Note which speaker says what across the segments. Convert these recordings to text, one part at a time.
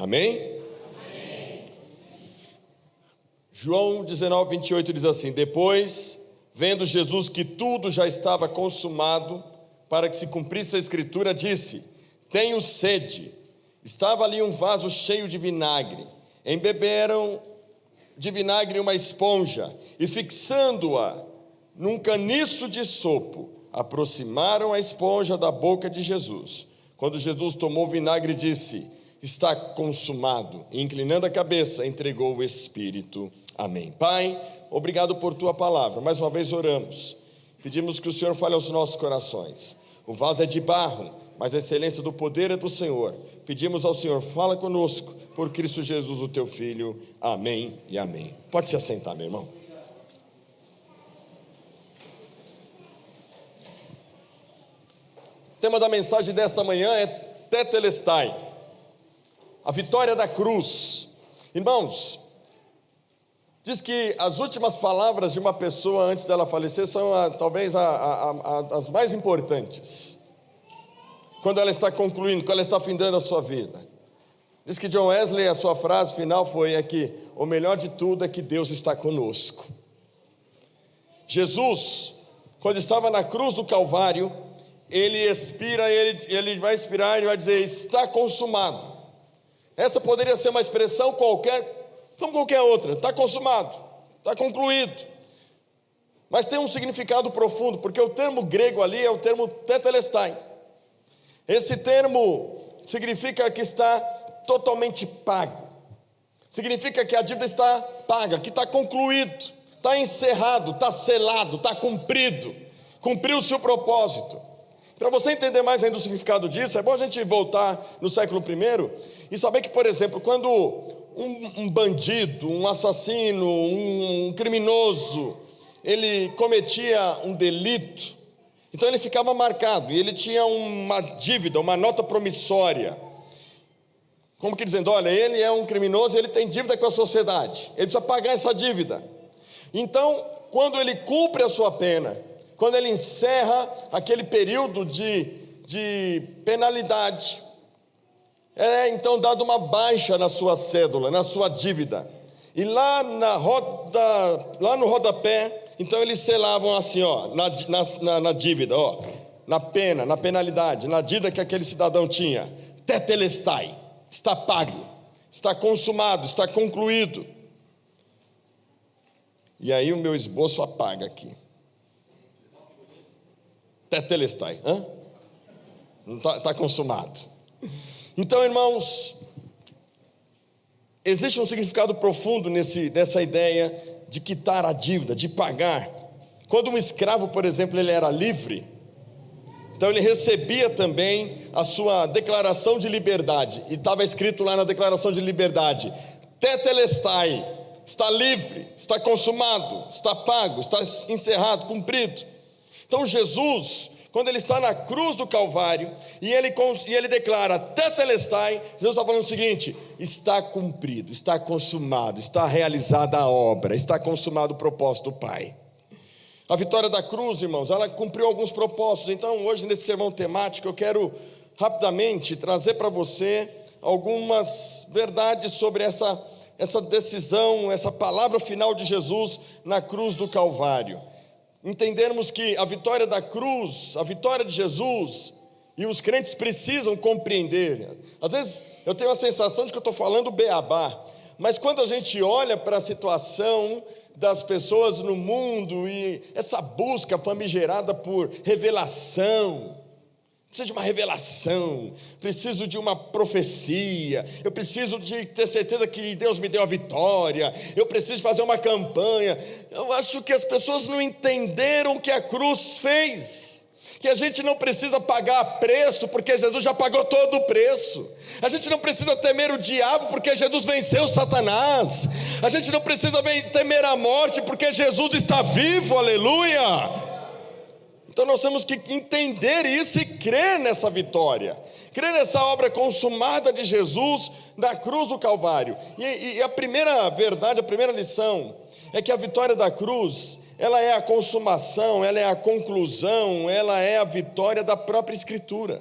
Speaker 1: Amém? Amém. João 19:28 diz assim: depois, vendo Jesus que tudo já estava consumado, para que se cumprisse a escritura, disse: tenho sede. Estava ali um vaso cheio de vinagre. Embeberam de vinagre uma esponja e, fixando-a num caniço de sopo, aproximaram a esponja da boca de Jesus. Quando Jesus tomou o vinagre, disse: está consumado. E, inclinando a cabeça, entregou o Espírito. Amém. Pai, obrigado por tua palavra. Mais uma vez oramos. Pedimos que o Senhor fale aos nossos corações. O vaso é de barro, mas a excelência do poder é do Senhor. Pedimos ao Senhor, fala conosco, por Cristo Jesus, o teu Filho. Amém e amém. Pode se assentar, meu irmão. O tema da mensagem desta manhã é Tetelestai, a vitória da cruz. Irmãos, diz que as últimas palavras de uma pessoa antes dela falecer são talvez as mais importantes. Quando ela está concluindo, quando ela está findando a sua vida. Diz que John Wesley, a sua frase final foi que o melhor de tudo é que Deus está conosco. Jesus, quando estava na cruz do Calvário, ele expira, ele vai expirar, ele vai dizer: está consumado. Essa poderia ser uma expressão qualquer, como qualquer outra: está consumado, está concluído. Mas tem um significado profundo, porque o termo grego ali é o termo tetelestai. Esse termo significa que está totalmente pago, significa que a dívida está paga, que está concluído, está encerrado, está selado, está cumprido, cumpriu-se o propósito. Para você entender mais ainda o significado disso, é bom a gente voltar no século I e saber que, por exemplo, quando um bandido, um assassino, um criminoso, ele cometia um delito, então ele ficava marcado, e ele tinha uma dívida, uma nota promissória, como que dizendo: olha, ele é um criminoso, ele tem dívida com a sociedade, ele precisa pagar essa dívida. Então, quando ele cumpre a sua pena, quando ele encerra aquele período de penalidade, então dado uma baixa na sua cédula, na sua dívida, e lá no rodapé, então eles selavam assim, na dívida, na pena, na penalidade, na dívida que aquele cidadão tinha: tetelestai, está pago, está consumado, está concluído. E aí o meu esboço apaga aqui. Tetelestai, não está consumado. Então, irmãos, existe um significado profundo nessa ideia de quitar a dívida, de pagar. Quando um escravo, por exemplo, ele era livre, então ele recebia também a sua declaração de liberdade, e estava escrito lá na declaração de liberdade: tetelestai, está livre, está consumado, está pago, está encerrado, cumprido. Então Jesus, quando ele está na cruz do Calvário, e ele declara tetelestai, Jesus está falando o seguinte: está cumprido, está consumado, está realizada a obra, está consumado o propósito do Pai. A vitória da cruz, irmãos, ela cumpriu alguns propósitos. Então hoje, nesse sermão temático, eu quero rapidamente trazer para você algumas verdades sobre essa decisão, essa palavra final de Jesus na cruz do Calvário. Entendermos que a vitória da cruz, a vitória de Jesus, e os crentes precisam compreender. Às vezes eu tenho a sensação de que eu estou falando beabá, mas quando a gente olha para a situação das pessoas no mundo e essa busca famigerada por revelação, preciso de uma revelação, preciso de uma profecia, eu preciso de ter certeza que Deus me deu a vitória, eu preciso fazer uma campanha. Eu acho que as pessoas não entenderam o que a cruz fez, que a gente não precisa pagar preço, porque Jesus já pagou todo o preço. A gente não precisa temer o diabo, porque Jesus venceu Satanás. A gente não precisa temer a morte, porque Jesus está vivo, aleluia. Então nós temos que entender isso e crer nessa vitória, crer nessa obra consumada de Jesus na cruz do Calvário. E a primeira verdade, a primeira lição é que a vitória da cruz, ela é a consumação, ela é a conclusão, ela é a vitória da própria Escritura.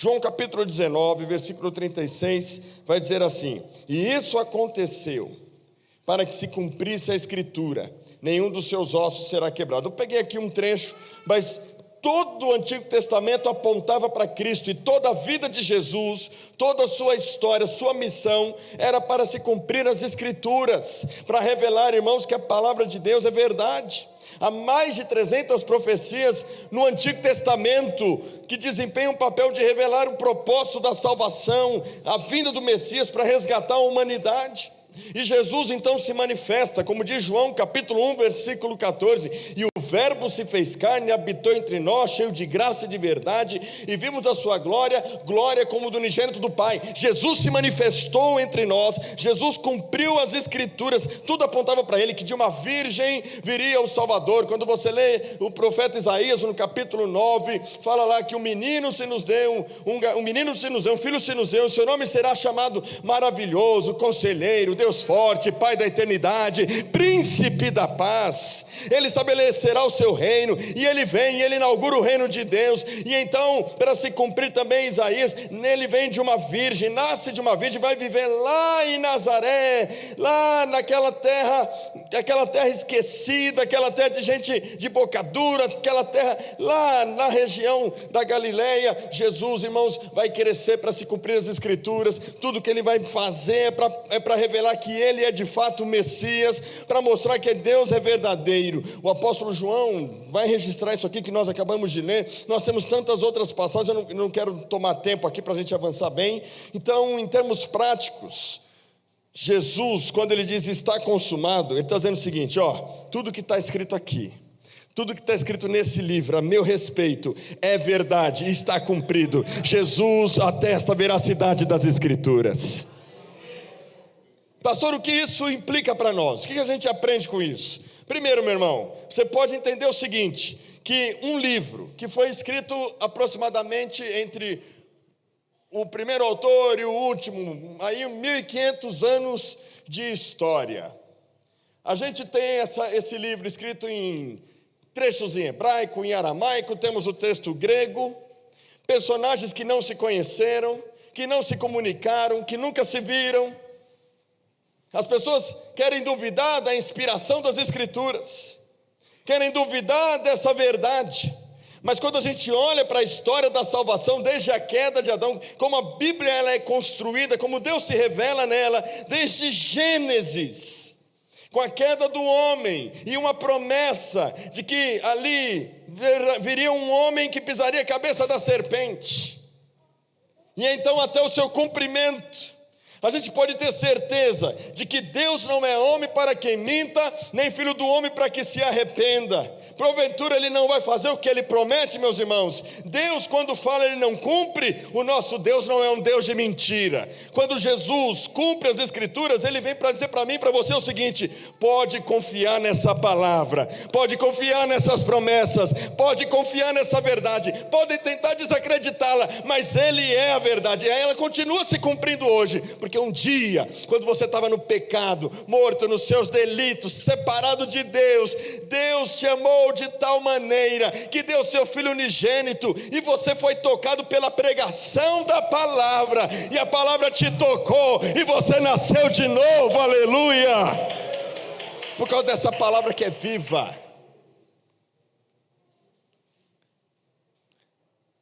Speaker 1: João capítulo 19, versículo 36, vai dizer assim: e isso aconteceu para que se cumprisse a escritura, nenhum dos seus ossos será quebrado. Eu peguei aqui um trecho, mas todo o Antigo Testamento apontava para Cristo, e toda a vida de Jesus, toda a sua história, sua missão, era para se cumprir as Escrituras, para revelar, irmãos, que a palavra de Deus é verdade. Há mais de 300 profecias no Antigo Testamento que desempenham o papel de revelar o propósito da salvação, a vinda do Messias para resgatar a humanidade. E Jesus então se manifesta, como diz João capítulo 1, versículo 14: e o verbo se fez carne e habitou entre nós, cheio de graça e de verdade, e vimos a sua glória, glória como do unigênito do Pai. Jesus se manifestou entre nós, Jesus cumpriu as Escrituras, tudo apontava para ele, que de uma virgem viria o Salvador. Quando você lê o profeta Isaías no capítulo 9, fala lá que um menino se nos deu, um filho se nos deu, o seu nome será chamado Maravilhoso, Conselheiro, Deus Forte, Pai da Eternidade, Príncipe da Paz. Ele estabelecerá o seu reino, e ele vem, e ele inaugura o reino de Deus. E então, para se cumprir também Isaías, nele vem de uma virgem, nasce de uma virgem, vai viver lá em Nazaré, lá naquela terra, aquela terra esquecida, aquela terra de gente de boca dura, aquela terra lá na região da Galileia. Jesus, irmãos, vai crescer para se cumprir as Escrituras. Tudo que ele vai fazer é para revelar que ele é de fato o Messias, para mostrar que Deus é verdadeiro. O apóstolo João vai registrar isso aqui que nós acabamos de ler. Nós temos tantas outras passagens, eu não quero tomar tempo aqui para a gente avançar bem. Então, em termos práticos, Jesus, quando ele diz está consumado, ele está dizendo o seguinte: tudo que está escrito aqui, tudo que está escrito nesse livro, a meu respeito, é verdade e está cumprido. Jesus atesta a veracidade das Escrituras. Pastor, o que isso implica para nós? O que a gente aprende com isso? Primeiro, meu irmão, você pode entender o seguinte, que um livro que foi escrito aproximadamente entre o primeiro autor e o último, aí 1500 anos de história. A gente tem esse livro escrito em trechos em hebraico, em aramaico, temos o texto grego, personagens que não se conheceram, que não se comunicaram, que nunca se viram. As pessoas querem duvidar da inspiração das Escrituras, querem duvidar dessa verdade, mas quando a gente olha para a história da salvação, desde a queda de Adão, como a Bíblia ela é construída, como Deus se revela nela, desde Gênesis, com a queda do homem, e uma promessa de que ali viria um homem que pisaria a cabeça da serpente, e então até o seu cumprimento, a gente pode ter certeza de que Deus não é homem para que minta, nem filho do homem para que se arrependa. Porventura ele não vai fazer o que ele promete, meus irmãos. Deus, quando fala, ele não cumpre. O nosso Deus não é um Deus de mentira. Quando Jesus cumpre as Escrituras, ele vem para dizer para mim e para você o seguinte: pode confiar nessa palavra, pode confiar nessas promessas, pode confiar nessa verdade, pode tentar desacreditá-la, mas ele é a verdade, e ela continua se cumprindo hoje, porque um dia, quando você estava no pecado, morto nos seus delitos, separado de Deus, Deus te amou de tal maneira que deu seu Filho unigênito, e você foi tocado pela pregação da palavra, e a palavra te tocou, e você nasceu de novo, aleluia, por causa dessa palavra que é viva.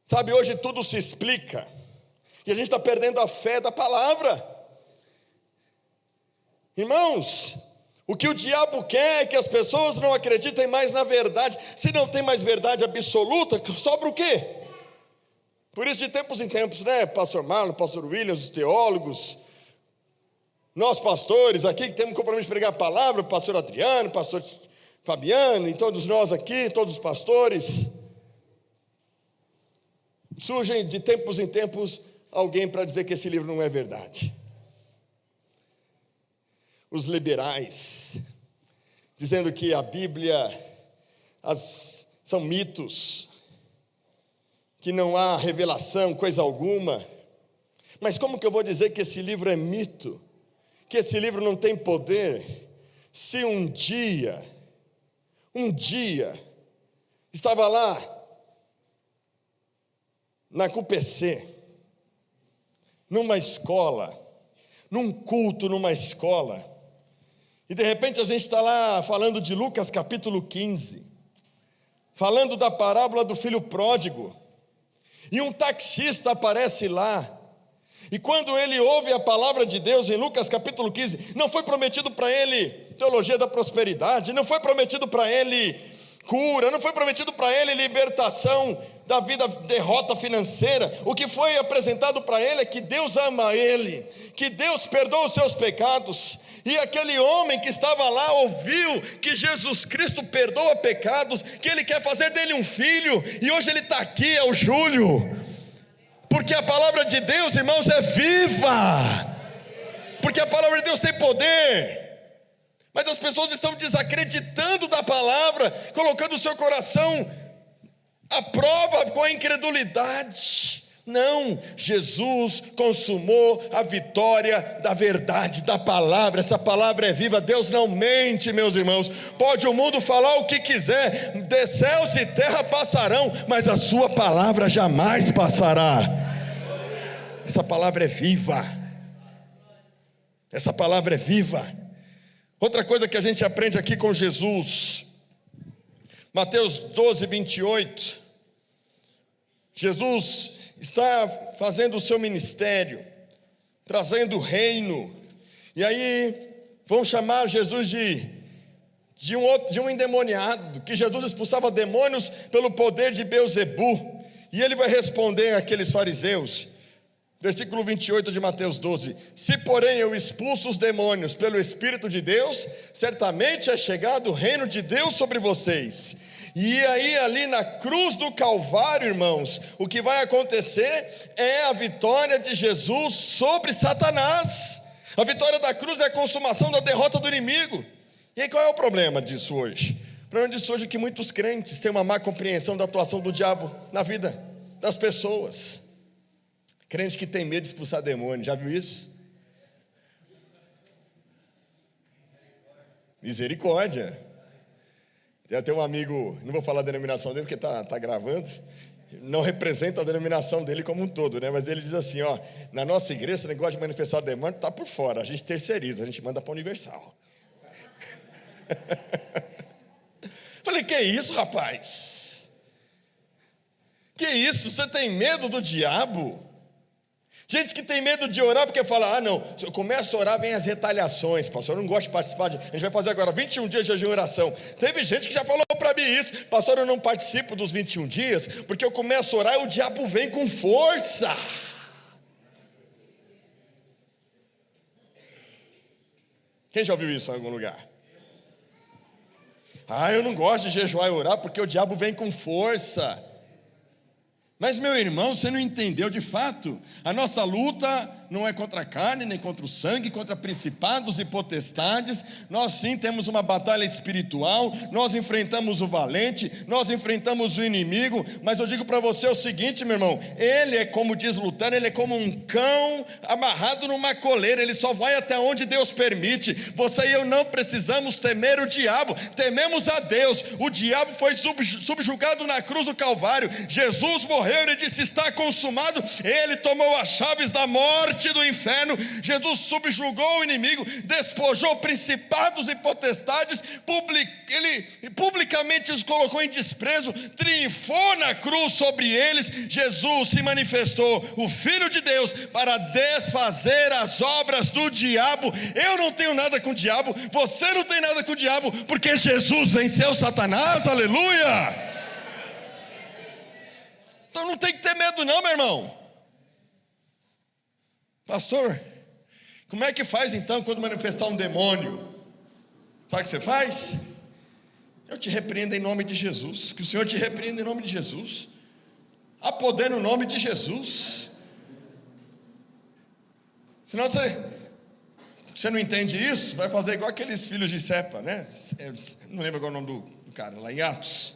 Speaker 1: Sabe, hoje tudo se explica, e a gente está perdendo a fé da palavra. Irmãos, o que o diabo quer é que as pessoas não acreditem mais na verdade. Se não tem mais verdade absoluta, sobra o quê? Por isso, de tempos em tempos, né, pastor Marlon, pastor Williams, os teólogos, nós pastores aqui que temos compromisso de pregar a palavra, pastor Adriano, pastor Fabiano, e todos nós aqui, todos os pastores, surgem de tempos em tempos alguém para dizer que esse livro não é verdade. Os liberais, dizendo que a Bíblia são mitos, que não há revelação, coisa alguma. Mas como que eu vou dizer que esse livro é mito? Que esse livro não tem poder? Se um dia, estava lá na CUPC, numa escola, num culto numa escola, e de repente a gente está lá falando de Lucas capítulo 15, falando da parábola do filho pródigo, e um taxista aparece lá, e quando ele ouve a palavra de Deus em Lucas capítulo 15, não foi prometido para ele teologia da prosperidade, não foi prometido para ele cura, não foi prometido para ele libertação da vida, derrota financeira. O que foi apresentado para ele é que Deus ama ele, que Deus perdoa os seus pecados. E aquele homem que estava lá ouviu que Jesus Cristo perdoa pecados, que ele quer fazer dele um filho, e hoje ele está aqui, é o Júlio, porque a palavra de Deus, irmãos, é viva, porque a palavra de Deus tem poder. Mas as pessoas estão desacreditando da palavra, colocando o seu coração à prova com a incredulidade. Não, Jesus consumou a vitória da verdade, da palavra. Essa palavra é viva, Deus não mente, meus irmãos. Pode o mundo falar o que quiser, de céus e terra passarão, mas a sua palavra jamais passará. Essa palavra é viva. Essa palavra é viva. Outra coisa que a gente aprende aqui com Jesus, Mateus 12, 28, Jesus está fazendo o seu ministério, trazendo o reino, e aí vão chamar Jesus de um endemoniado, que Jesus expulsava demônios pelo poder de Beelzebu, e ele vai responder àqueles fariseus, versículo 28 de Mateus 12: se porém eu expulso os demônios pelo Espírito de Deus, certamente é chegado o reino de Deus sobre vocês. E aí ali na cruz do Calvário, irmãos, o que vai acontecer é a vitória de Jesus sobre Satanás. A vitória da cruz é a consumação da derrota do inimigo. E aí qual é o problema disso hoje? O problema disso hoje é que muitos crentes têm uma má compreensão da atuação do diabo na vida das pessoas. Crente que tem medo de expulsar demônio, já viu isso? Misericórdia. Eu tenho um amigo, não vou falar a denominação dele porque está gravando, não representa a denominação dele como um todo, né? Mas ele diz assim, ó, na nossa igreja, esse negócio de manifestar demônio está por fora, a gente terceiriza, a gente manda para a Universal. Falei, que isso, rapaz? Que isso, você tem medo do diabo? Gente que tem medo de orar porque fala, não, se eu começo a orar vem as retaliações, pastor, eu não gosto de participar, a gente vai fazer agora 21 dias de jejum e oração. Teve gente que já falou para mim isso, pastor, eu não participo dos 21 dias, porque eu começo a orar e o diabo vem com força. Quem já ouviu isso em algum lugar? Eu não gosto de jejuar e orar porque o diabo vem com força. Mas meu irmão, você não entendeu de fato, a nossa luta não é contra a carne, nem contra o sangue, contra principados e potestades. Nós sim temos uma batalha espiritual, nós enfrentamos o valente, nós enfrentamos o inimigo, mas eu digo para você o seguinte, meu irmão, ele é como diz Lutero, ele é como um cão amarrado numa coleira, ele só vai até onde Deus permite. Você e eu não precisamos temer o diabo, tememos a Deus. O diabo foi subjugado na cruz do Calvário, Jesus morreu, ele disse, está consumado, ele tomou as chaves da morte, do inferno, Jesus subjugou o inimigo, despojou principados e potestades, ele publicamente os colocou em desprezo, triunfou na cruz sobre eles. Jesus se manifestou, o Filho de Deus, para desfazer as obras do diabo. Eu não tenho nada com o diabo, você não tem nada com o diabo, porque Jesus venceu Satanás, aleluia! Então não tem que ter medo não, meu irmão. Pastor, como é que faz então quando manifestar um demônio? Sabe o que você faz? Eu te repreendo em nome de Jesus, que o Senhor te repreenda em nome de Jesus. Há poder no nome de Jesus. Senão você não entende isso, vai fazer igual aqueles filhos de Cefa, né? Eu não lembro qual é o nome do cara, lá em Atos.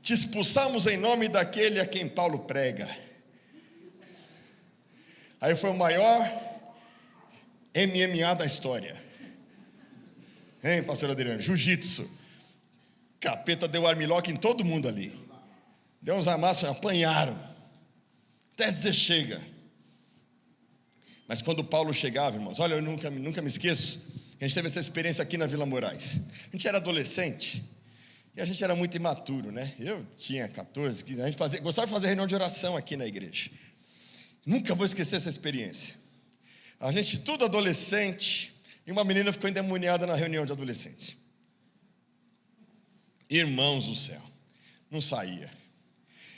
Speaker 1: Te expulsamos em nome daquele a quem Paulo prega. Aí foi o maior MMA da história. Hein, pastor Adriano? Jiu-jitsu. Capeta deu armlock em todo mundo ali. Deu uns amassos, apanharam. até dizer chega. Mas quando Paulo chegava, irmãos, olha, eu nunca me esqueço, a gente teve essa experiência aqui na Vila Moraes. A gente era adolescente, e a gente era muito imaturo, né? Eu tinha 14, 15 anos, a gente gostava de fazer reunião de oração aqui na igreja. Nunca vou esquecer essa experiência. A gente tudo adolescente, e uma menina ficou endemoniada na reunião de adolescentes. Irmãos do céu, não saía.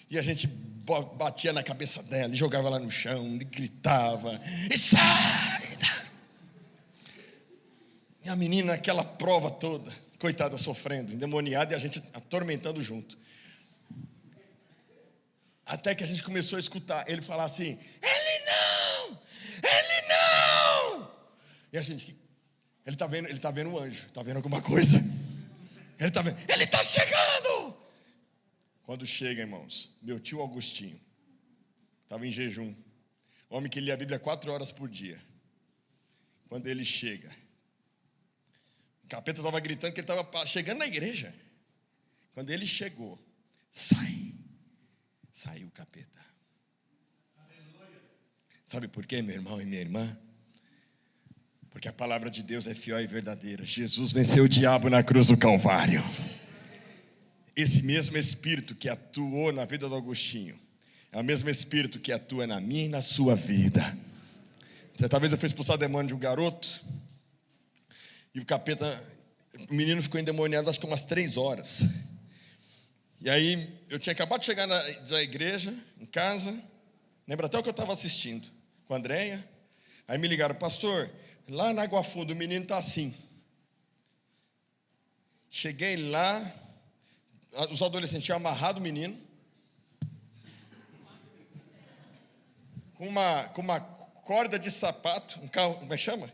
Speaker 1: E a gente batia na cabeça dela, e jogava ela no chão, e gritava, e sai! E a menina, aquela prova toda, coitada, sofrendo, endemoniada, e a gente atormentando junto. Até que a gente começou a escutar ele falar assim, ele não! E a gente, ele está vendo o anjo, está vendo alguma coisa. Ele está chegando! Quando chega, irmãos, meu tio Augustinho, estava em jejum, homem que lia a Bíblia 4 horas por dia. Quando ele chega, o capeta estava gritando que ele estava chegando na igreja. Quando ele chegou, saiu o capeta. Sabe por quê, meu irmão e minha irmã? Porque a palavra de Deus é fiel e verdadeira. Jesus venceu o diabo na cruz do Calvário. Esse mesmo Espírito que atuou na vida do Augustinho é o mesmo Espírito que atua na minha e na sua vida. Certa vez eu fui expulsar demônio de um garoto, e o menino ficou endemoniado acho que umas 3 horas. E aí eu tinha acabado de chegar da igreja, em casa, lembra até o que eu estava assistindo, com a Andréia. Aí me ligaram, pastor, lá na Água Funda o menino está assim. Cheguei lá, os adolescentes tinham amarrado o menino, com uma corda de sapato, como é que chama?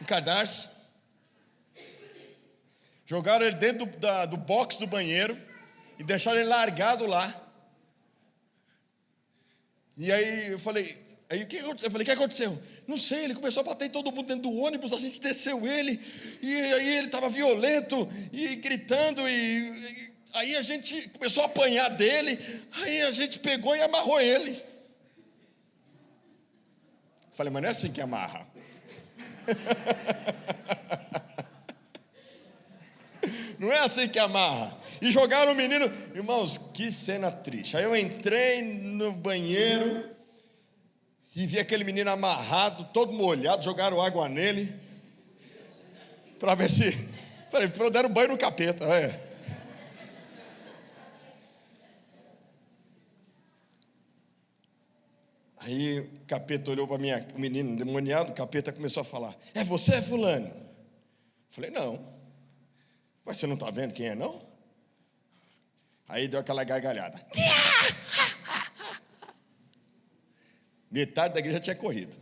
Speaker 1: Um cadarço. Jogaram ele dentro do box do banheiro e deixaram ele largado lá. E aí eu falei, o que aconteceu? O que aconteceu? Não sei, ele começou a bater em todo mundo dentro do ônibus, a gente desceu ele, e aí ele estava violento, e gritando, e aí a gente começou a apanhar dele, aí a gente pegou e amarrou ele. Falei, mas não é assim que amarra. Não é assim que amarra. E jogaram o menino. Irmãos, que cena triste. Aí eu entrei no banheiro e vi aquele menino amarrado, todo molhado. Jogaram água nele para ver se... Falei, deram banho no capeta. Aí o capeta olhou para o menino endemoniado. O capeta começou a falar, é você, fulano? Falei, não. Mas você não está vendo quem é, não? Aí deu aquela gargalhada. Metade da igreja tinha corrido.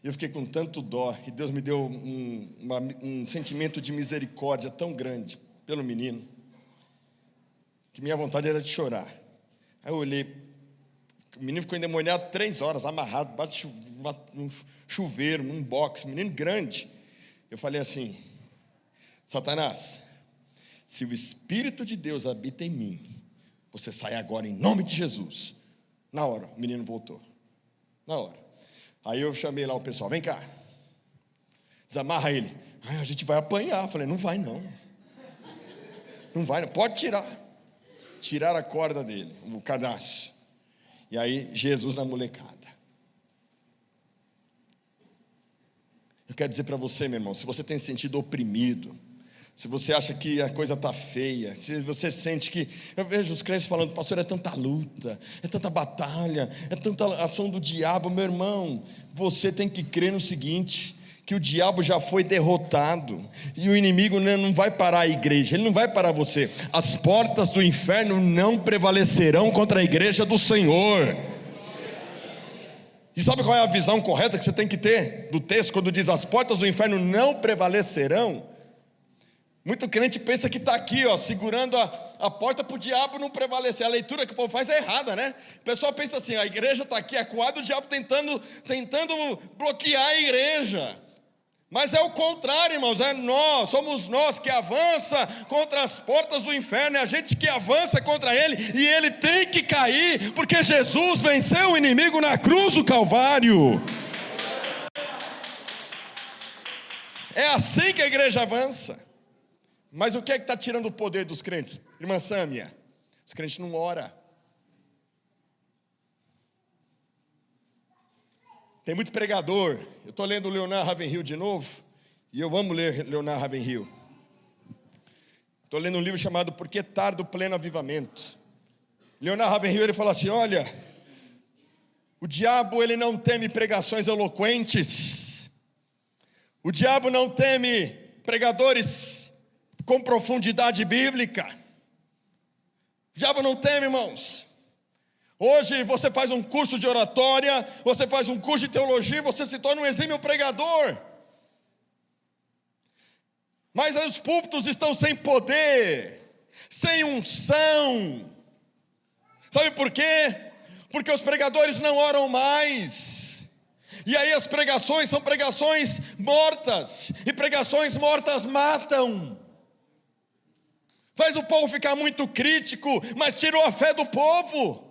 Speaker 1: Eu fiquei com tanto dó, e Deus me deu um sentimento de misericórdia tão grande pelo menino, que minha vontade era de chorar. Aí eu olhei, o menino ficou endemoniado 3 horas, amarrado, num chuveiro, num box, menino grande. Eu falei assim, Satanás, se o Espírito de Deus habita em mim, você sai agora em nome de Jesus. Na hora, o menino voltou. Na hora. Aí eu chamei lá o pessoal, vem cá, desamarra ele. A gente vai apanhar. Eu falei, não vai não. Não vai não, pode tirar. Tiraram a corda dele, o cadastro. E aí, Jesus na molecada. Eu quero dizer para você, meu irmão, se você tem se sentido oprimido, se você acha que a coisa está feia, se você sente que... Eu vejo os crentes falando, pastor, é tanta luta, é tanta batalha, é tanta ação do diabo. Meu irmão, você tem que crer no seguinte, que o diabo já foi derrotado, e o inimigo não vai parar a igreja, ele não vai parar você. As portas do inferno não prevalecerão contra a igreja do Senhor. E sabe qual é a visão correta que você tem que ter do texto, quando diz as portas do inferno não prevalecerão? Muito crente pensa que está aqui, segurando a porta para o diabo não prevalecer. A leitura que o povo faz é errada, né? O pessoal pensa assim, a igreja está aqui acuada, o diabo tentando bloquear a igreja. Mas é o contrário, irmãos, somos nós que avança contra as portas do inferno, é a gente que avança contra ele, e ele tem que cair, porque Jesus venceu o inimigo na cruz do Calvário. É assim que a igreja avança. Mas o que é que está tirando o poder dos crentes? Irmã Sâmia, os crentes não oram. Tem muito pregador. Eu estou lendo o Leonard Ravenhill de novo, e eu amo ler Leonard Ravenhill. Estou lendo um livro chamado Por que Tarda o Pleno Avivamento. Leonard Ravenhill, ele fala assim, olha, o diabo ele não teme pregações eloquentes, o diabo não teme pregadores com profundidade bíblica, o diabo não teme, irmãos. Hoje você faz um curso de oratória, você faz um curso de teologia, você se torna um exímio pregador. Mas os púlpitos estão sem poder, sem unção. Sabe por quê? Porque os pregadores não oram mais. E aí as pregações são pregações mortas, e pregações mortas matam. Faz o povo ficar muito crítico, mas tirou a fé do povo.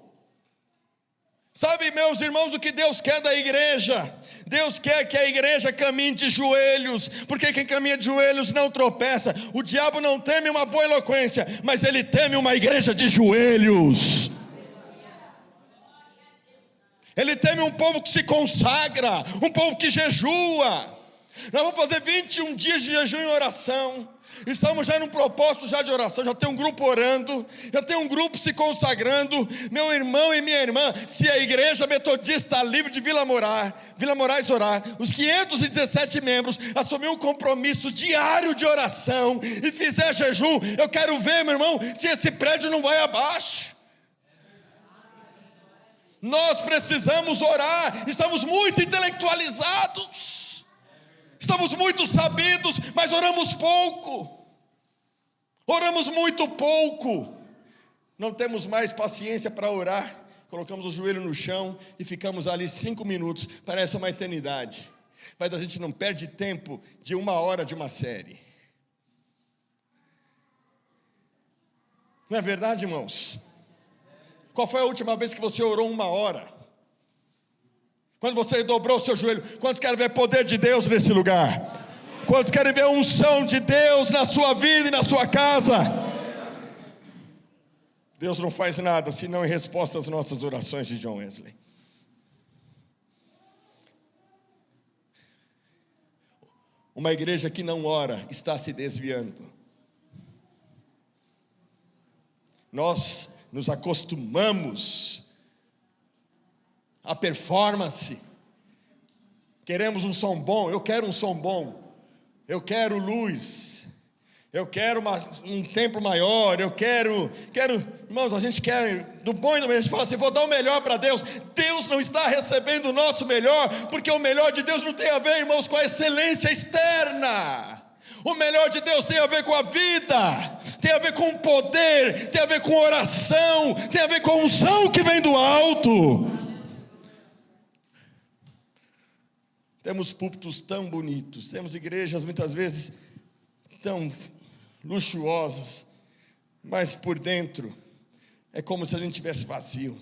Speaker 1: Sabe, meus irmãos, o que Deus quer da igreja? Deus quer que a igreja caminhe de joelhos, porque quem caminha de joelhos não tropeça. O diabo não teme uma boa eloquência, mas ele teme uma igreja de joelhos. Ele teme um povo que se consagra, um povo que jejua. Nós vamos fazer 21 dias de jejum e oração. Estamos já num propósito já de oração, já tem um grupo orando, já tem um grupo se consagrando. Meu irmão e minha irmã, se a igreja metodista livre de Vila Moraes orar, os 517 membros assumir um compromisso diário de oração e fizer jejum, eu quero ver, meu irmão, se esse prédio não vai abaixo. Nós precisamos orar, estamos muito intelectualizados. Estamos muito sabidos, mas oramos pouco. Oramos muito pouco. Não temos mais paciência para orar. Colocamos o joelho no chão e ficamos ali 5 minutos. Parece uma eternidade. Mas a gente não perde tempo de 1 hora de uma série. Não é verdade, irmãos? Qual foi a última vez que você orou 1 hora? Quando você dobrou o seu joelho? Quantos querem ver poder de Deus nesse lugar? Quantos querem ver a unção de Deus na sua vida e na sua casa? Deus não faz nada senão em resposta às nossas orações, de John Wesley. Uma igreja que não ora está se desviando. Nós nos acostumamos a performance. Queremos um som bom, eu quero um som bom, eu quero luz, eu quero um templo maior, eu quero, irmãos, a gente quer do bom e do melhor, a gente fala assim, vou dar o melhor para Deus. Deus não está recebendo o nosso melhor, porque o melhor de Deus não tem a ver, irmãos, com a excelência externa. O melhor de Deus tem a ver com a vida, tem a ver com o poder, tem a ver com oração, tem a ver com a unção que vem do alto. Temos púlpitos tão bonitos, temos igrejas muitas vezes tão luxuosas, mas por dentro é como se a gente estivesse vazio,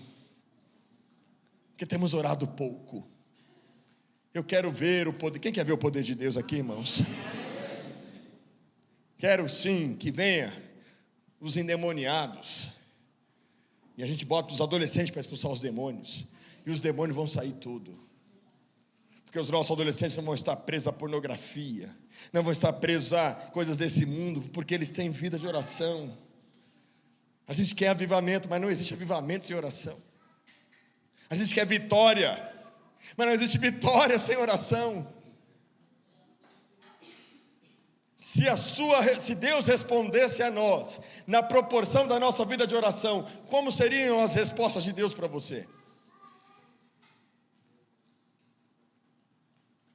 Speaker 1: porque temos orado pouco. Eu quero ver o poder. Quem quer ver o poder de Deus aqui, irmãos? Quero sim que venha os endemoniados, e a gente bota os adolescentes para expulsar os demônios, e os demônios vão sair tudo. Porque os nossos adolescentes não vão estar presos à pornografia, não vão estar presos a coisas desse mundo, porque eles têm vida de oração. A gente quer avivamento, mas não existe avivamento sem oração. A gente quer vitória, mas não existe vitória sem oração. Se Deus respondesse a nós, na proporção da nossa vida de oração, como seriam as respostas de Deus para você?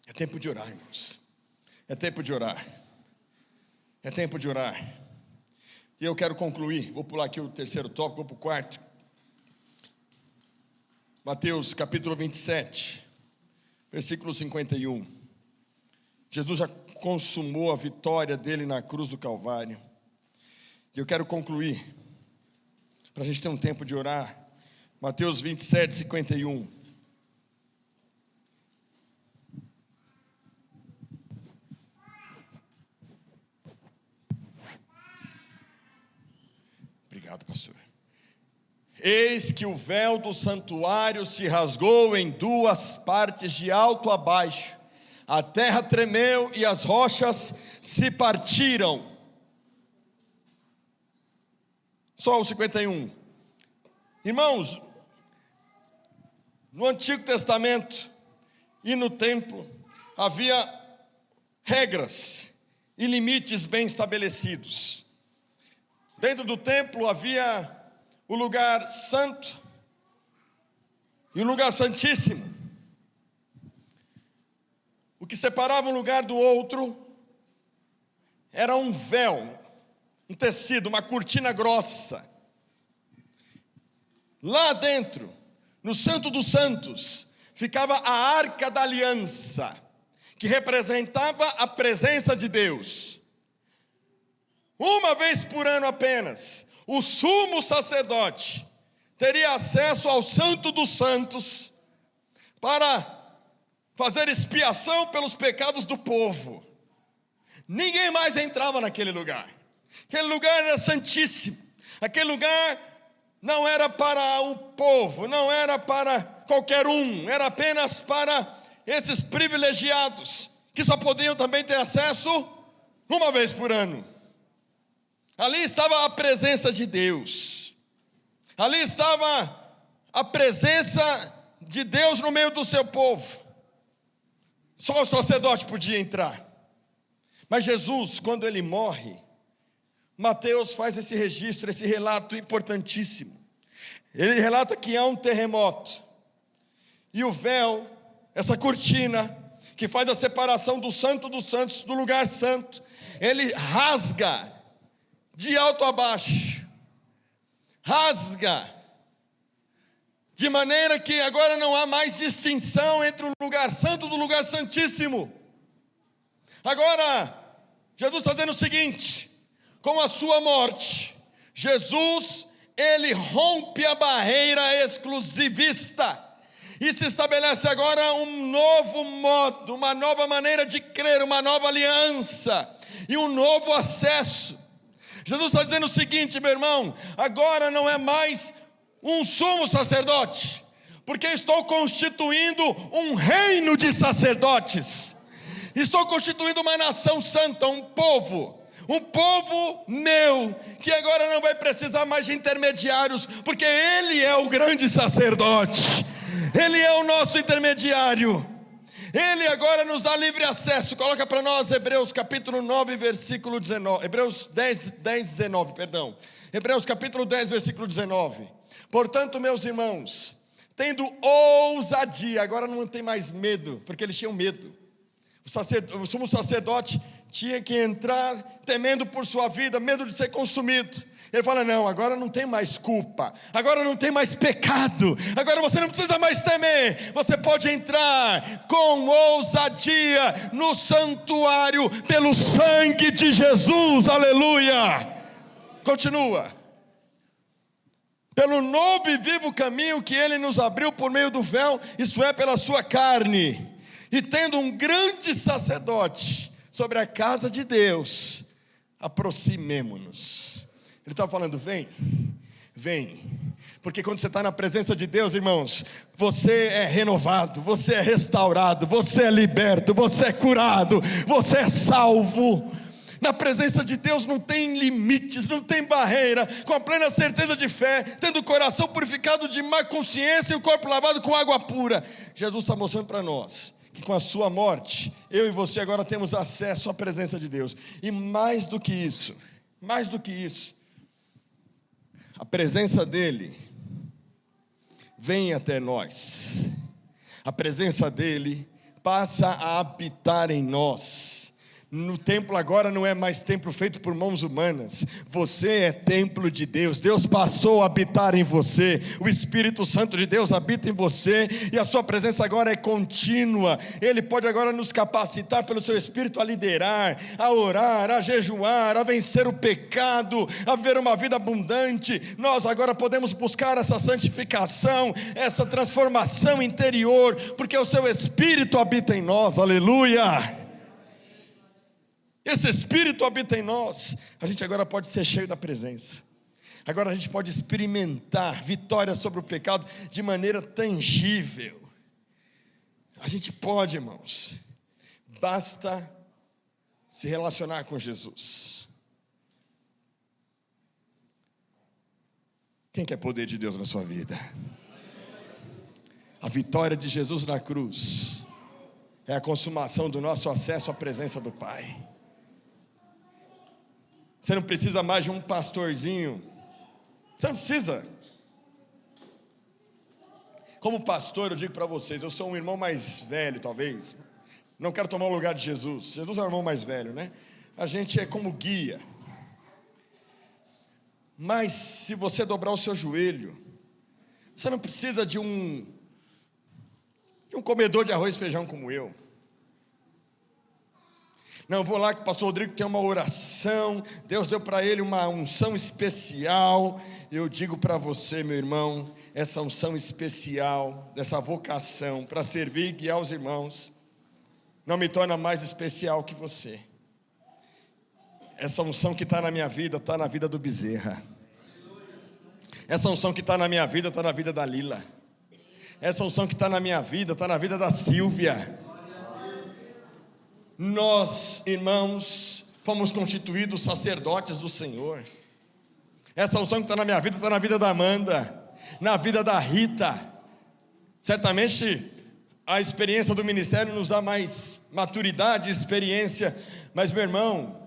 Speaker 1: É tempo de orar, irmãos. É tempo de orar. É tempo de orar. E eu quero concluir. Vou pular aqui o 3º tópico, vou para o 4º. Mateus capítulo 27, versículo 51. Jesus já consumou a vitória dele na cruz do Calvário. E eu quero concluir, para a gente ter um tempo de orar. Mateus 27, 51. Obrigado, pastor. Eis que o véu do santuário se rasgou em duas partes, de alto a baixo. A terra tremeu e as rochas se partiram. Só o 51. Irmãos, no Antigo Testamento e no templo havia regras e limites bem estabelecidos. Dentro do templo havia o lugar santo e o lugar santíssimo. O que separava um lugar do outro era um véu, um tecido, uma cortina grossa. Lá dentro, no Santo dos Santos, ficava a Arca da Aliança, que representava a presença de Deus. Uma vez por ano apenas, o sumo sacerdote teria acesso ao Santo dos Santos para fazer expiação pelos pecados do povo. Ninguém mais entrava naquele lugar. Aquele lugar era santíssimo. Aquele lugar não era para o povo, não era para qualquer um, era apenas para esses privilegiados, que só podiam também ter acesso uma vez por ano. Ali estava a presença de Deus. Ali estava a presença de Deus no meio do seu povo. Só o sacerdote podia entrar. Mas Jesus, quando ele morre, Mateus faz esse registro, esse relato importantíssimo. Ele relata que há um terremoto. E o véu, essa cortina, que faz a separação do Santo dos Santos, do lugar santo, ele rasga de alto a baixo. Rasga. De maneira que agora não há mais distinção entre o lugar santo do lugar santíssimo. Agora, Jesus está dizendo o seguinte: com a sua morte, Jesus, ele rompe a barreira exclusivista, e se estabelece agora um novo modo, uma nova maneira de crer, uma nova aliança, e um novo acesso. Jesus está dizendo o seguinte, meu irmão: agora não é mais um sumo sacerdote, porque estou constituindo um reino de sacerdotes, estou constituindo uma nação santa, um povo meu, que agora não vai precisar mais de intermediários, porque Ele é o grande sacerdote, Ele é o nosso intermediário, Ele agora nos dá livre acesso. Coloca para nós Hebreus capítulo 9, versículo 19, Hebreus 10, 19, perdão, Hebreus capítulo 10, versículo 19. Portanto, meus irmãos, tendo ousadia, agora não tem mais medo, porque eles tinham medo. O sumo sacerdote tinha que entrar temendo por sua vida, medo de ser consumido. Ele fala: não, agora não tem mais culpa, agora não tem mais pecado, agora você não precisa mais temer, você pode entrar com ousadia no santuário pelo sangue de Jesus, aleluia. Continua: pelo novo e vivo caminho que Ele nos abriu por meio do véu, isto é, pela sua carne, e tendo um grande sacerdote sobre a casa de Deus, aproximemo-nos. Ele está falando: vem, porque quando você está na presença de Deus, irmãos, você é renovado, você é restaurado, você é liberto, você é curado, você é salvo. Na presença de Deus não tem limites, não tem barreira. Com a plena certeza de fé, tendo o coração purificado de má consciência e o corpo lavado com água pura. Jesus está mostrando para nós que com a sua morte, eu e você agora temos acesso à presença de Deus. E mais do que isso, a presença dele vem até nós. A presença dele passa a habitar em nós. No templo agora não é mais templo feito por mãos humanas. Você é templo de Deus. Deus passou a habitar em você. O Espírito Santo de Deus habita em você. E a sua presença agora é contínua. Ele pode agora nos capacitar pelo seu Espírito a liderar, a orar, a jejuar, a vencer o pecado, a viver uma vida abundante. Nós agora podemos buscar essa santificação, essa transformação interior, porque o seu Espírito habita em nós. Aleluia! Esse Espírito habita em nós. A gente agora pode ser cheio da presença. Agora a gente pode experimentar vitória sobre o pecado de maneira tangível. A gente pode, irmãos. Basta se relacionar com Jesus. Quem quer poder de Deus na sua vida? A vitória de Jesus na cruz é a consumação do nosso acesso à presença do Pai. Você não precisa mais de um pastorzinho. Você não precisa. Como pastor, eu digo para vocês, eu sou um irmão mais velho, talvez. Não quero tomar o lugar de Jesus. Jesus é o irmão mais velho, né? A gente é como guia. Mas se você dobrar o seu joelho, você não precisa de um comedor de arroz e feijão como eu. Não, eu vou lá que o pastor Rodrigo tem uma oração, Deus deu para ele uma unção especial. Eu digo para você, meu irmão, essa unção especial, dessa vocação para servir e guiar os irmãos, não me torna mais especial que você. Essa unção que está na minha vida, está na vida do Bezerra. Essa unção que está na minha vida, está na vida da Lila. Essa unção que está na minha vida, está na vida da Silvia. Nós, irmãos, fomos constituídos sacerdotes do Senhor. Essa unção que está na minha vida, está na vida da Amanda, na vida da Rita. Certamente a experiência do ministério nos dá mais maturidade e experiência. Mas, meu irmão,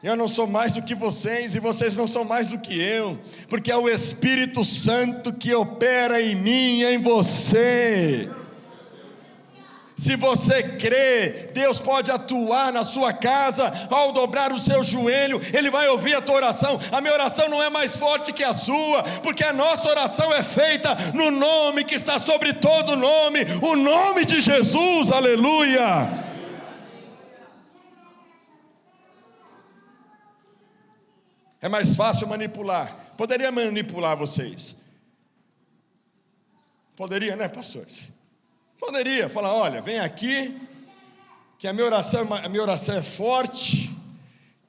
Speaker 1: eu não sou mais do que vocês, e vocês não são mais do que eu, porque é o Espírito Santo que opera em mim e em você. Se você crê, Deus pode atuar na sua casa. Ao dobrar o seu joelho, Ele vai ouvir a tua oração. A minha oração não é mais forte que a sua, porque a nossa oração é feita no nome que está sobre todo nome, o nome de Jesus, aleluia. É mais fácil manipular. Poderia manipular vocês. Poderia, né, pastores? Poderia falar, olha, vem aqui, que a minha oração é forte,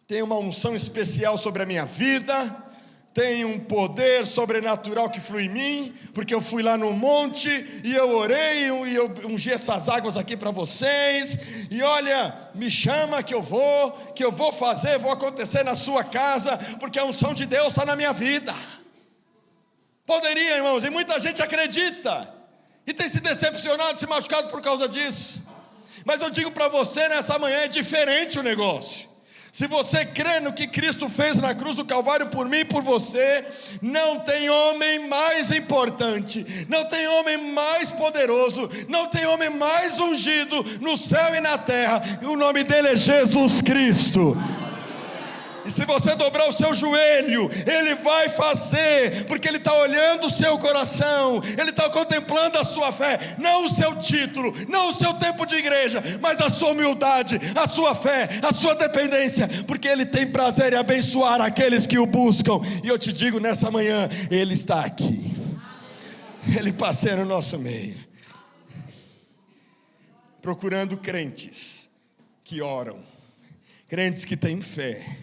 Speaker 1: tem uma unção especial sobre a minha vida, tem um poder sobrenatural que flui em mim, porque eu fui lá no monte, e eu orei, e eu ungi essas águas aqui para vocês, e olha, me chama que eu vou fazer, vou acontecer na sua casa, porque a unção de Deus está na minha vida. Poderia, irmãos, e muita gente acredita, e tem se decepcionado, se machucado por causa disso. Mas eu digo para você, nessa manhã é diferente o negócio. Se você crê no que Cristo fez na cruz do Calvário por mim e por você, não tem homem mais importante, não tem homem mais poderoso, não tem homem mais ungido no céu e na terra, e o nome dele é Jesus Cristo. E se você dobrar o seu joelho, Ele vai fazer, porque Ele está olhando o seu coração, Ele está contemplando a sua fé, não o seu título, não o seu tempo de igreja, mas a sua humildade, a sua fé, a sua dependência, porque Ele tem prazer em abençoar aqueles que o buscam. E eu te digo nessa manhã, Ele está aqui, Ele passeia no nosso meio, procurando crentes que oram, crentes que têm fé,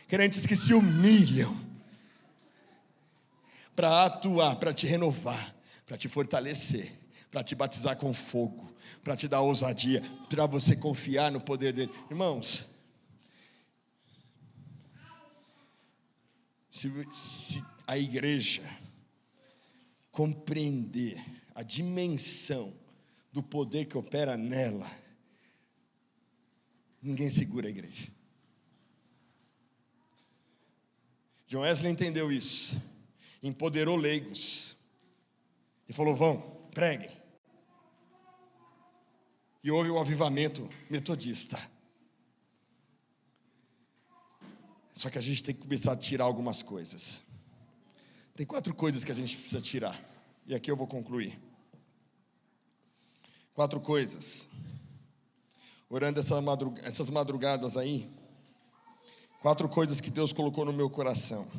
Speaker 1: crentes que se humilham para atuar, para te renovar, para te fortalecer, para te batizar com fogo, para te dar ousadia, para você confiar no poder dele. Irmãos, se a igreja compreender a dimensão do poder que opera nela, ninguém segura a igreja. John Wesley entendeu isso, empoderou leigos, e falou, vão, preguem. E houve o avivamento metodista. Só que a gente tem que começar a tirar algumas coisas. Tem 4 coisas que a gente precisa tirar. E aqui eu vou concluir. 4 coisas. Orando essas madrugadas aí. 4 coisas que Deus colocou no meu coração,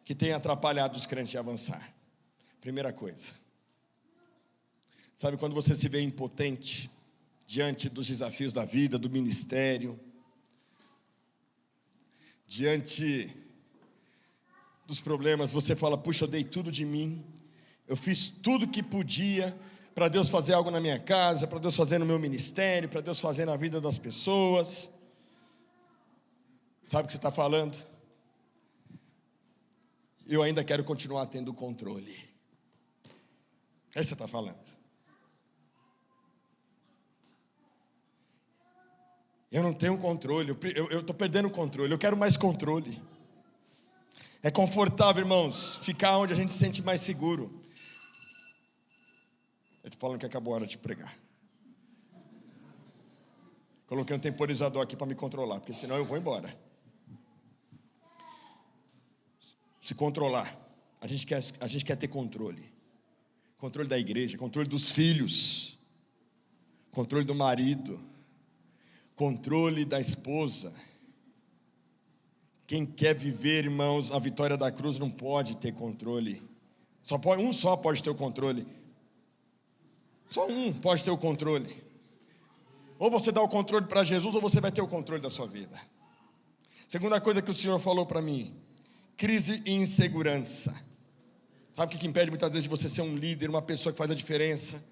Speaker 1: que tem atrapalhado os crentes de avançar. Primeira coisa. Sabe quando você se vê impotente diante dos desafios da vida, do ministério, diante dos problemas, você fala: puxa, eu dei tudo de mim, eu fiz tudo que podia para Deus fazer algo na minha casa, para Deus fazer no meu ministério, para Deus fazer na vida das pessoas. Sabe o que você está falando? Eu ainda quero continuar tendo controle. É isso que você está falando. Eu não tenho controle, eu estou perdendo o controle, eu quero mais controle. É confortável, irmãos, ficar onde a gente se sente mais seguro. Eu estou falando que acabou a hora de pregar. Coloquei um temporizador aqui para me controlar, porque senão eu vou embora. Se controlar, a gente quer ter controle. Controle da igreja, controle dos filhos, controle do marido, controle da esposa. Quem quer viver, irmãos, a vitória da cruz não pode ter controle. Um só pode ter o controle. Só um pode ter o controle. Ou você dá o controle para Jesus, ou você vai ter o controle da sua vida. Segunda coisa que o Senhor falou para mim: crise e insegurança. Sabe o que impede muitas vezes de você ser um líder, uma pessoa que faz a diferença?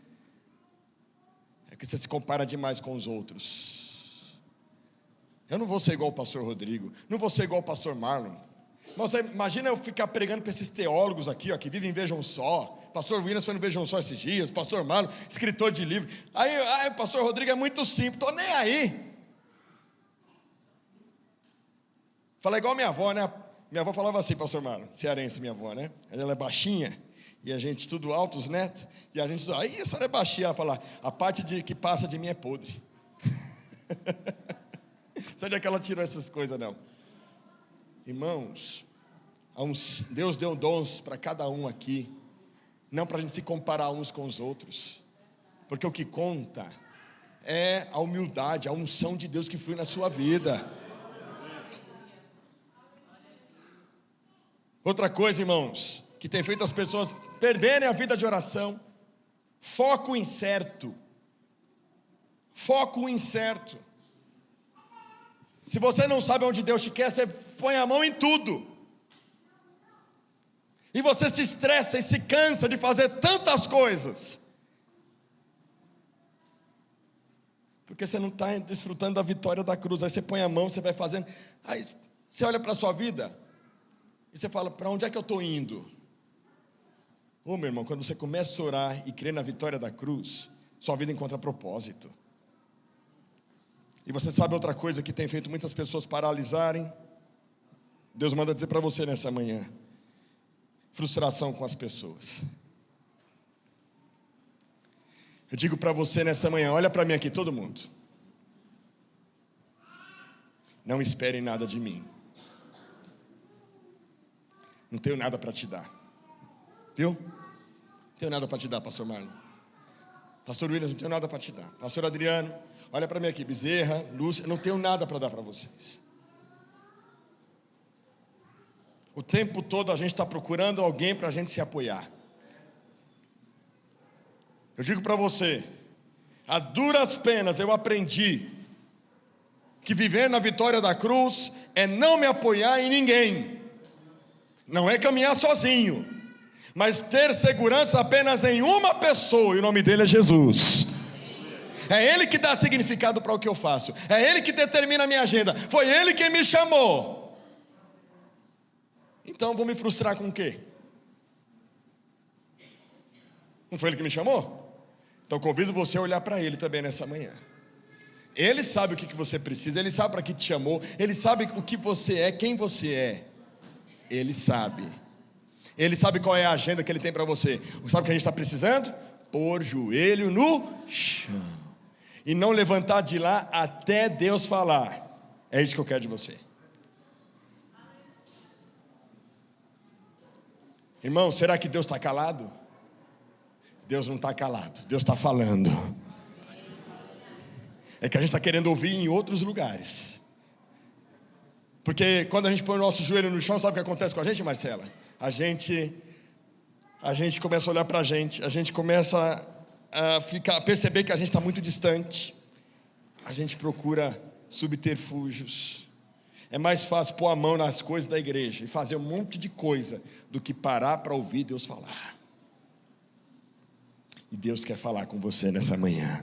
Speaker 1: É que você se compara demais com os outros. Eu não vou ser igual o pastor Rodrigo, não vou ser igual o pastor Marlon. Mas imagina eu ficar pregando para esses teólogos aqui, ó, que vivem em Vejam Só. Pastor Williams foi no Vejam Só esses dias, pastor Marlon, escritor de livro. Aí o pastor Rodrigo é muito simples, estou nem aí. Fala igual minha avó, né? Minha avó falava assim, pastor Marlon, cearense minha avó, né? Ela é baixinha, e a gente tudo alto, os netos, e a gente, aí a senhora é baixinha, ela fala: a parte que passa de mim é podre. Sabe onde é que ela tirou essas coisas, não? Irmãos, Deus deu dons para cada um aqui, não para a gente se comparar uns com os outros, porque o que conta é a humildade, a unção de Deus que flui na sua vida. Outra coisa, irmãos, que tem feito as pessoas perderem a vida de oração: foco incerto. Foco incerto. Se você não sabe onde Deus te quer, você põe a mão em tudo. E você se estressa e se cansa de fazer tantas coisas, porque você não está desfrutando da vitória da cruz. Aí você põe a mão, você vai fazendo. Aí você olha para a sua vida e você fala: para onde é que eu estou indo? Ô meu irmão, quando você começa a orar e crer na vitória da cruz, sua vida encontra propósito. E você sabe outra coisa que tem feito muitas pessoas paralisarem? Deus manda dizer para você nessa manhã: frustração com as pessoas. Eu digo para você nessa manhã, olha para mim aqui, todo mundo. Não esperem nada de mim. Não tenho nada para te dar. Viu? Não tenho nada para te dar, pastor Marlon. Pastor Williams, não tenho nada para te dar. Pastor Adriano, olha para mim aqui, Bezerra, Lúcia, não tenho nada para dar para vocês. O tempo todo a gente está procurando alguém para a gente se apoiar. Eu digo para você, a duras penas eu aprendi que viver na vitória da cruz é não me apoiar em ninguém. Não é caminhar sozinho, mas ter segurança apenas em uma pessoa, e o nome dele é Jesus. É Ele que dá significado para o que eu faço, é Ele que determina a minha agenda, foi Ele quem me chamou. Então vou me frustrar com o quê? Não foi Ele que me chamou? Então convido você a olhar para Ele também nessa manhã. Ele sabe o que você precisa, Ele sabe para que te chamou, Ele sabe o que você é, quem você é. Ele sabe. Ele sabe qual é a agenda que Ele tem para você. Sabe o que a gente está precisando? Pôr joelho no chão e não levantar de lá até Deus falar: é isso que eu quero de você. Irmão, será que Deus está calado? Deus não está calado, Deus está falando. É que a gente está querendo ouvir em outros lugares. Porque quando a gente põe o nosso joelho no chão, sabe o que acontece com a gente, Marcela? A gente começa a olhar para a gente começa a perceber que a gente está muito distante. A gente procura subterfúgios. É mais fácil pôr a mão nas coisas da igreja e fazer um monte de coisa do que parar para ouvir Deus falar. E Deus quer falar com você nessa manhã.